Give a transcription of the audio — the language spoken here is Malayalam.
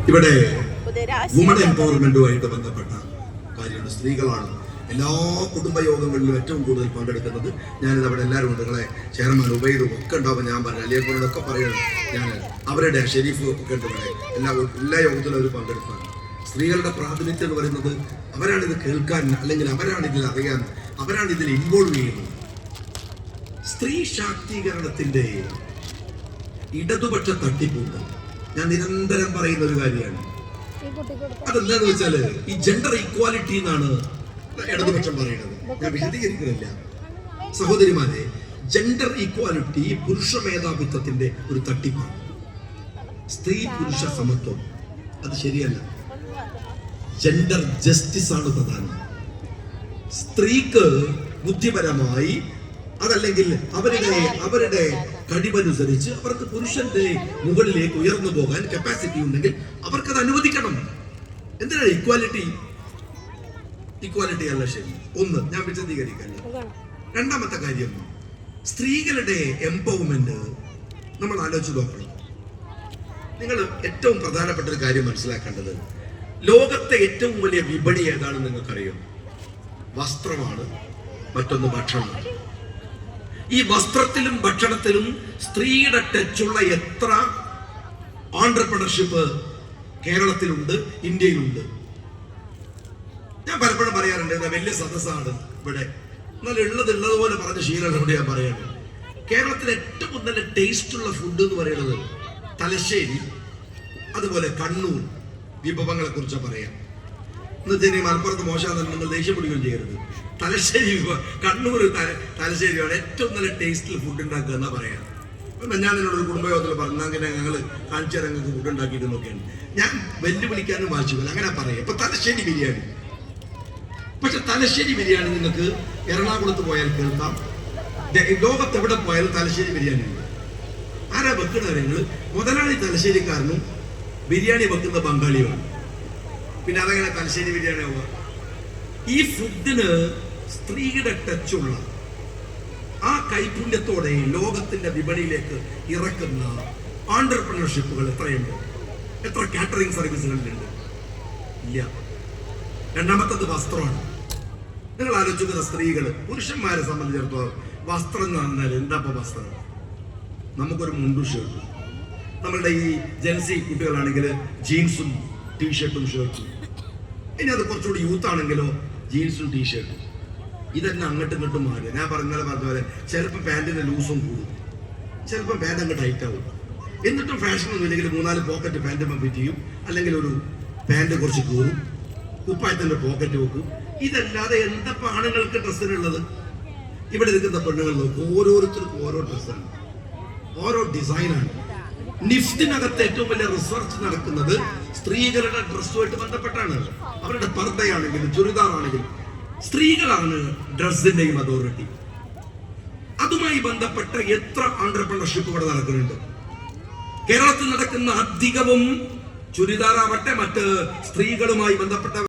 ഇവിടെ വുമൺ എംപവർമെന്റുമായിട്ട് ബന്ധപ്പെട്ട കാര്യമാണ്. സ്ത്രീകളാണ് എല്ലാ കുടുംബയോഗങ്ങളിലും ഏറ്റവും കൂടുതൽ പങ്കെടുക്കുന്നത്. ഞാനിത് അവിടെ എല്ലാവരും ഉണ്ട്, നിങ്ങളെ ചെയർമാൻ ഉബൈദും ഒക്കെ ഉണ്ടാവും. ഞാൻ പറഞ്ഞു അലിയപ്പോഴൊക്കെ പറയണം, ഞാൻ അവരുടെ ഷെരീഫ് ഒക്കെ ഉണ്ട് ഇവിടെ എല്ലാ യോഗത്തിലും അവർ പങ്കെടുത്താണ്. സ്ത്രീകളുടെ പ്രാതിനിധ്യം എന്ന് പറയുന്നത് അവരാണിത് കേൾക്കാൻ, അല്ലെങ്കിൽ അവരാണിതിൽ അറിയാൻ, അവരാണിതിൽ ഇൻവോൾവ് ചെയ്യുന്നത്. സ്ത്രീ ശാക്തീകരണത്തിന്റെ ഇടതുപക്ഷ തട്ടിപ്പുണ്ട്. ഞാൻ നിരന്തരം പറയുന്ന ഒരു കാര്യമാണ്. അതെന്താന്ന് വെച്ചാല് ഈ ജെൻഡർ ഈക്വാലിറ്റി എന്നാണ് ഇടതുപക്ഷം പറയുന്നത്. ഞാൻ വിശദീകരിക്കുന്നില്ല സഹോദരിമാരെ. ജെൻഡർ ഈക്വാലിറ്റി പുരുഷ മേധാവിത്വത്തിന്റെ ഒരു തട്ടിപ്പാണ്. സ്ത്രീ പുരുഷ സമത്വം അത് ശരിയല്ല. ജെൻഡർ ജസ്റ്റിസ് ആണ് പ്രധാനം. സ്ത്രീക്ക് ബുദ്ധിപരമായി അതല്ലെങ്കിൽ അവരുടെ കഴിവനുസരിച്ച് അവർക്ക് പുരുഷന്റെ മുകളിലേക്ക് ഉയർന്നു പോകാൻ കപ്പാസിറ്റി ഉണ്ടെങ്കിൽ അവർക്കത് അനുവദിക്കണം. എന്തിനാണ് ഇക്വാലിറ്റി? ഇക്വാലിറ്റി അല്ല ശരി. ഒന്ന്, ഞാൻ വിശദീകരിക്കാൻ. രണ്ടാമത്തെ കാര്യം, സ്ത്രീകളുടെ എംപവർമെന്റ് നമ്മൾ ആലോചിച്ച് നോക്കണം. നിങ്ങൾ ഏറ്റവും പ്രധാനപ്പെട്ട ഒരു കാര്യം മനസ്സിലാക്കേണ്ടത്, ലോകത്തെ ഏറ്റവും വലിയ വിപണി ഏതാണെന്ന് നിങ്ങൾക്കറിയാം? വസ്ത്രമാണ്, മറ്റൊന്ന് ഭക്ഷണമാണ്. ഈ വസ്ത്രത്തിലും ഭക്ഷണത്തിലും സ്ത്രീയുടെ ടച്ചുള്ള എത്ര ഓൺട്രപ്രണർഷിപ്പ് കേരളത്തിലുണ്ട്, ഇന്ത്യയിലുണ്ട്. ഞാൻ പലപ്പോഴും പറയാറുണ്ട്, വലിയ സദസ്സാണ് ഇവിടെ, എന്നാൽ ഉള്ളതുപോലെ പറഞ്ഞ ശീലങ്ങളോട് ഞാൻ പറയാണ്. കേരളത്തിൽ ഏറ്റവും നല്ല ടേസ്റ്റുള്ള ഫുഡ് എന്ന് പറയുന്നത് തലശ്ശേരി, അതുപോലെ കണ്ണൂർ വിഭവങ്ങളെ കുറിച്ച് പറയാം. എന്ന് മലപ്പുറത്ത് മോശമാണെന്ന് നിങ്ങൾ ദേഷ്യം പിടിക്കുകയും ചെയ്യരുത്. തലശ്ശേരി, കണ്ണൂർ തലശ്ശേരിയാണ് ഏറ്റവും നല്ല ടേസ്റ്റിൽ ഫുഡ് ഉണ്ടാക്കുക എന്നാ പറയാം. ഞാൻ എന്നോടൊരു കുടുംബയോഗത്തിൽ പറഞ്ഞു, അങ്ങനെ ഞങ്ങൾ കാണിച്ചു തരാൻ ഞങ്ങൾക്ക് ഫുഡ് ഉണ്ടാക്കിയിട്ട് നോക്കിയാണ്. ഞാൻ വെല്ലുവിളിക്കാനും വാശില്ല, അങ്ങനെ പറയാം. ഇപ്പൊ തലശ്ശേരി ബിരിയാണി, പക്ഷെ തലശ്ശേരി ബിരിയാണി നിങ്ങൾക്ക് എറണാകുളത്ത് പോയാൽ കേൾക്കാം, ലോകത്ത് എവിടെ പോയാലും തലശ്ശേരി ബിരിയാണി ഉണ്ട്. ആരാ വെക്കുന്ന കാര്യങ്ങൾ? മുതലാളി തലശ്ശേരിക്കാരനും ബിരിയാണി വെക്കുന്ന ബംഗാളിയുമാണ്. പിന്നെ അതെങ്ങനെ തലശ്ശേരി ബിരിയാണി ആവുക? ഈ ഫുഡിന് സ്ത്രീയുടെ ടച്ചുള്ള ആ കൈപുണ്യത്തോടെ ലോകത്തിന്റെ വിപണിയിലേക്ക് ഇറക്കുന്ന ഓൺട്രപ്രണർഷിപ്പുകൾ എത്രയുണ്ട്? എത്ര കാറ്ററിംഗ് സർവീസുകളിലുണ്ട്? ഇല്ല. രണ്ടാമത്തത് വസ്ത്രമാണ്. നിങ്ങൾ ആലോചിക്കുന്ന സ്ത്രീകൾ, പുരുഷന്മാരെ സംബന്ധിച്ചിടത്തോളം വസ്ത്രം എന്ന് പറഞ്ഞാൽ എന്താ? വസ്ത്രം നമുക്കൊരു മുണ്ടും ഷർട്ടും. നമ്മളുടെ ഈ ജെൻസി കുട്ടികളാണെങ്കിൽ ജീൻസും ടീഷർട്ടും ഷർട്ടും. ഇനി അത് കുറച്ചുകൂടി യൂത്ത് ആണെങ്കിലോ ജീൻസും ടീഷർട്ടും. ഇതെന്നെ അങ്ങോട്ടും ഇങ്ങോട്ടും മാറുക. ഞാൻ പറഞ്ഞ പോലെ ചിലപ്പോൾ പാൻറ്റിന്റെ ലൂസും കൂടും, ചിലപ്പോൾ പാൻറ് അങ്ങ് ടൈറ്റ് ആവും. എന്നിട്ടും ഫാഷൻ ഒന്നും ഇല്ലെങ്കിൽ 3-4 പോക്കറ്റ് പാൻറ് ഫിറ്റ് ചെയ്യും, അല്ലെങ്കിൽ ഒരു പാൻറ് കുറച്ച് കീറും, കുപ്പായത്തിന്റെ പോക്കറ്റ് വെക്കും. ഇതല്ലാതെ എന്താ ആണുങ്ങൾക്ക് ഡ്രസ്സിനുള്ളത്? ഇവിടെ ഇരിക്കുന്ന പെണ്ണുങ്ങൾ നോക്കും, ഓരോരുത്തർക്കും ഓരോ ഡ്രസ്സാണ്, ഓരോ ഡിസൈനാണ്. നിഫ്റ്റിനകത്ത് ഏറ്റവും വലിയ റിസർച്ച് നടക്കുന്നത് സ്ത്രീകളുടെ ഡ്രസ്സുമായിട്ട് ബന്ധപ്പെട്ടാണ്. അവരുടെ പർദ്ദയാണെങ്കിലും ചുരിദാറാണെങ്കിലും സ്ത്രീകളാണ് ഡ്രസ്സിന്റെയും അതോറിറ്റി. അതുമായി ബന്ധപ്പെട്ട എത്ര ഓൺട്രപ്രണർഷിപ്പ് ഇവിടെ നടക്കുന്നുണ്ട്? കേരളത്തിൽ നടക്കുന്ന അധികവും ചുരിദാറാവട്ടെ, മറ്റ് സ്ത്രീകളുമായി ബന്ധപ്പെട്ട